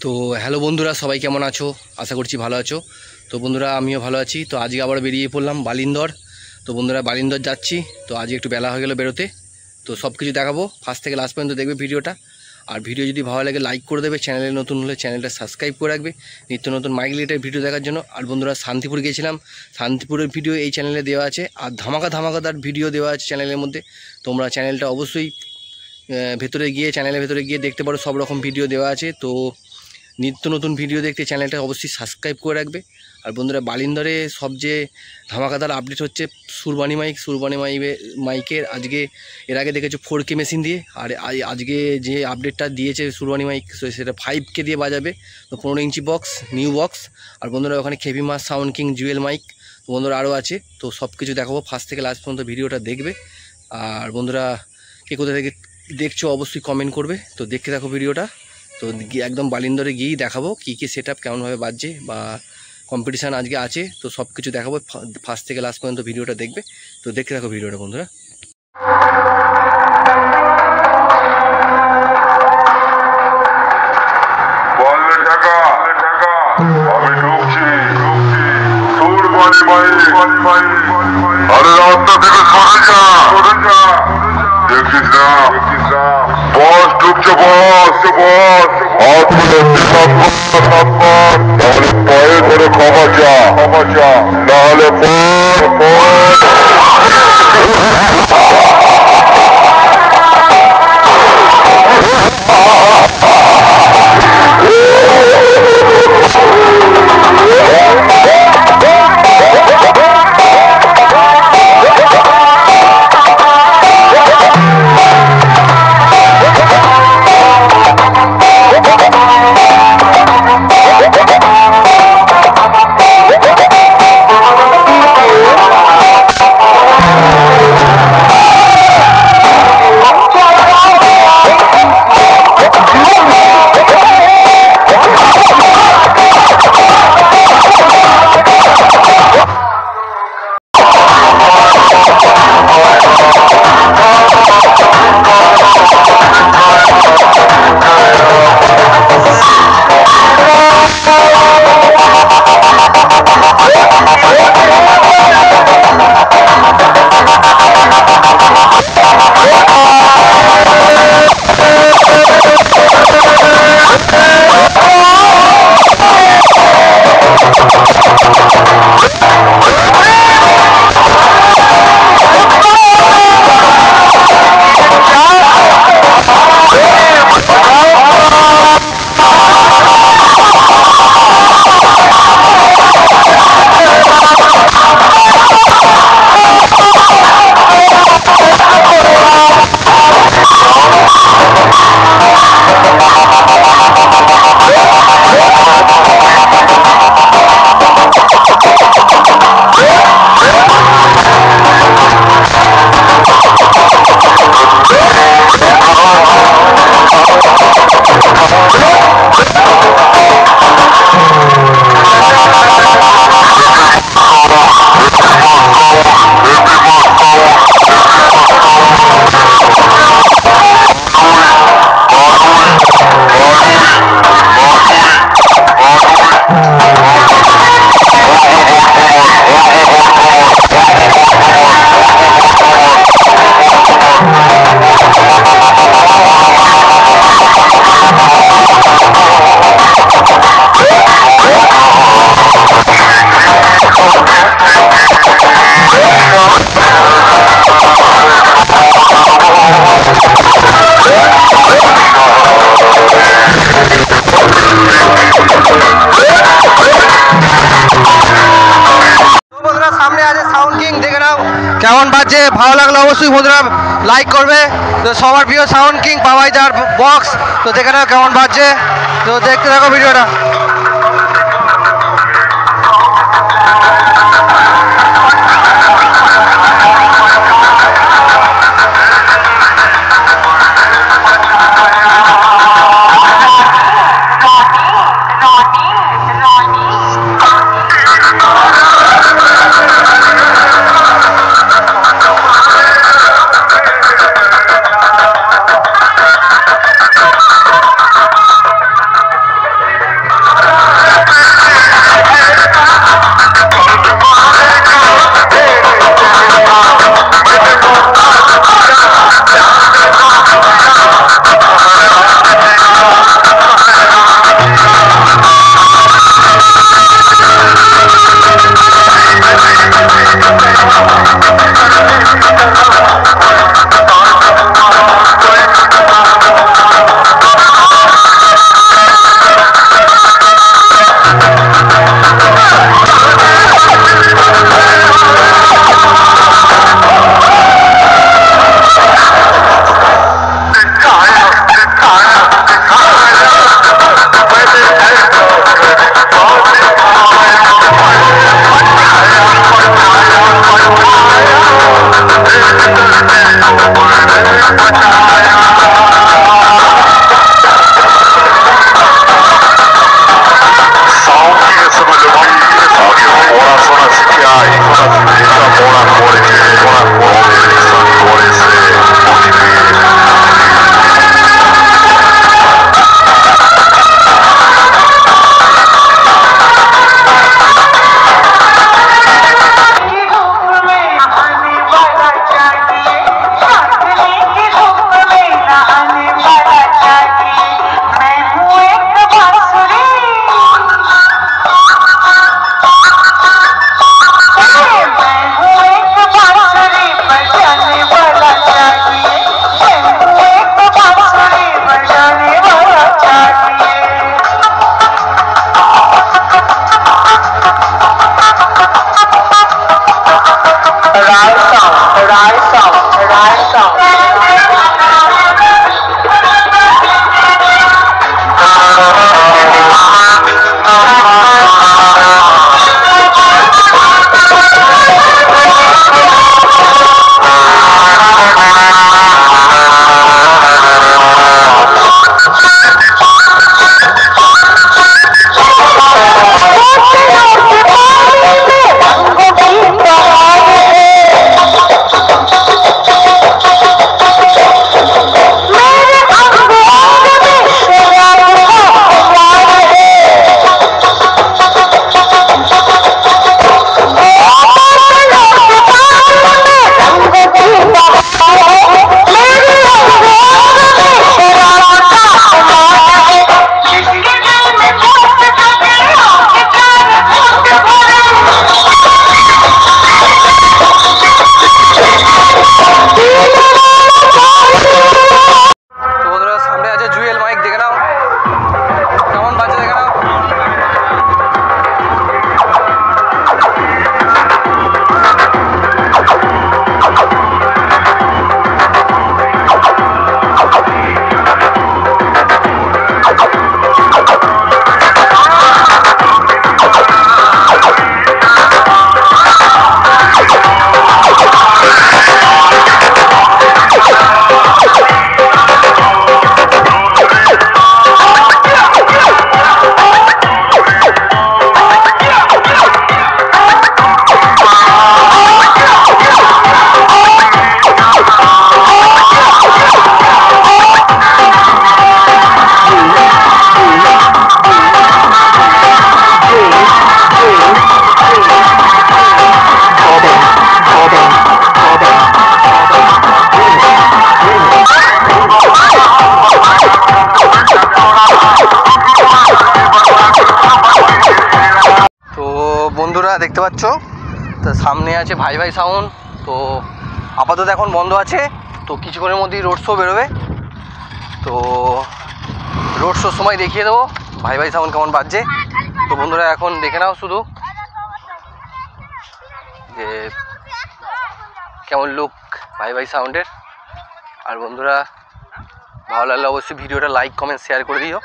তো হ্যালো বন্ধুরা, সবাই কেমন আছো? আশা করছি ভালো আছো। তো বন্ধুরা, আমিও ভালো আছি। তো আজকে আবার বেরিয়ে পড়লাম বালিন্দর। তো বন্ধুরা, বালিন্দর যাচ্ছি। তো আজকে একটু বেলা হয়ে গেল বেরোতে। তো সব কিছু দেখাবো, ফার্স্ট থেকে লাস্ট পর্যন্ত দেখবে ভিডিওটা। আর ভিডিও যদি ভালো লাগে লাইক করে দেবে, চ্যানেলে নতুন হলে চ্যানেলটা সাবস্ক্রাইব করে রাখবে নিত্য নতুন মাইক রিলেটেড ভিডিও দেখার জন্য। আর বন্ধুরা, শান্তিপুর গিয়েছিলাম, শান্তিপুরের ভিডিও এই চ্যানেলে দেওয়া আছে। আর ধামাকাদার ভিডিও দেওয়া আছে চ্যানেলের মধ্যে। তোমরা চ্যানেলটা অবশ্যই চ্যানেলের ভেতরে গিয়ে দেখতে পারো, সব রকম ভিডিও দেওয়া আছে। তো নিত্য নতুন ভিডিও দেখতে চ্যানেলটা অবশ্যই সাবস্ক্রাইব করে রাখবে। আর বন্ধুরা, বালিন্দরে সবচেয়ে ধামাকাদার আপডেট হচ্ছে সুরবানি মাইকের। এর আগে দেখেছো 4K মেশিন দিয়ে, আর আজকে যে আপডেটটা দিয়েছে সুরবানি মাইক, সেটা 5K দিয়ে বাজাবে। তো 15 ইঞ্চি বক্স, নিউ বক্স। আর বন্ধুরা, ওখানে খেপিমাস, সাউন্ড কিং, জুয়েল মাইক, তো বন্ধুরা আরও আছে। তো সব কিছু দেখাবো, ফার্স্ট থেকে লাস্ট পর্যন্ত ভিডিওটা দেখবে। আর বন্ধুরা, কে কোথা থেকে দেখছো অবশ্যই কমেন্ট করবে। তো দেখতে থাকো ভিডিওটা। তো একদম বালিন্দরে গিয়েই দেখাবো কী সেট আপ কেমনভাবে বাজছে, বা কম্পিটিশান আজকে আছে। তো সব কিছু দেখাবো, ফার্স্ট থেকে লাস্ট পর্যন্ত ভিডিওটা দেখবে। তো দেখতে থাকো ভিডিওটা বন্ধুরা। আরে রাস্তা থেকে সরে যা, দেখিস না বস ঢুকছে, তাহলে পায়ে ধরে ক্ষমা চা, নাহলে কেমন বাজছে, ভালো লাগলো অবশ্যই বন্ধুরা লাইক করবে। তো সবার প্রিয় সাউন্ড কিং পাওয়াই যার বক্স, তো দেখে নাও কেমন বাজছে। তো দেখতে থাকো ভিডিওটা। দেখতে পাচ্ছ। তো সামনে আছে ভাই ভাই সাউন্ড। তো আপাতত এখন বন্ধ আছে, তো কিছুক্ষণের মধ্যেই রোড শো বেরোবে। তো রোড শোর সময় দেখিয়ে দেবো ভাই ভাই সাউন্ড কেমন বাজছে। তো বন্ধুরা এখন দেখে নাও শুধু যে কেমন লুক ভাই ভাই সাউন্ডের। আর বন্ধুরা ভালো লাগলে অবশ্যই ভিডিওটা লাইক কমেন্ট শেয়ার করে দিও।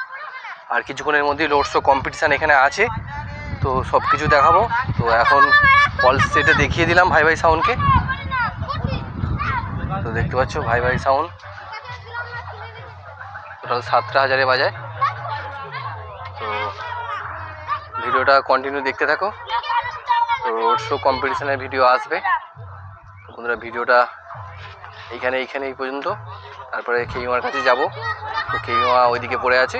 আর কিছুক্ষণের মধ্যেই রোড শো কম্পিটিশান এখানে আছে, তো সব কিছু দেখাবো। তো এখন পলস সেটে দেখিয়ে দিলাম ভাই ভাই সাউন্ডকে। তো দেখতে পাচ্ছ ভাই ভাই সাউন্ড টোটাল 7,000 বাজায়। তো ভিডিওটা কন্টিনিউ দেখতে থাকো। তো রোড শো কম্পিটিশানের ভিডিও আসবে। বন্ধুরা ভিডিওটা এইখানে এই পর্যন্ত, তারপরে খেইমার কাছে যাব। তো খেইমা ওইদিকে পড়ে আছে,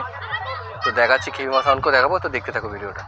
তো দেখাচ্ছি খেইমা সাউন্ডকেও দেখাবো। তো দেখতে থাকো ভিডিওটা।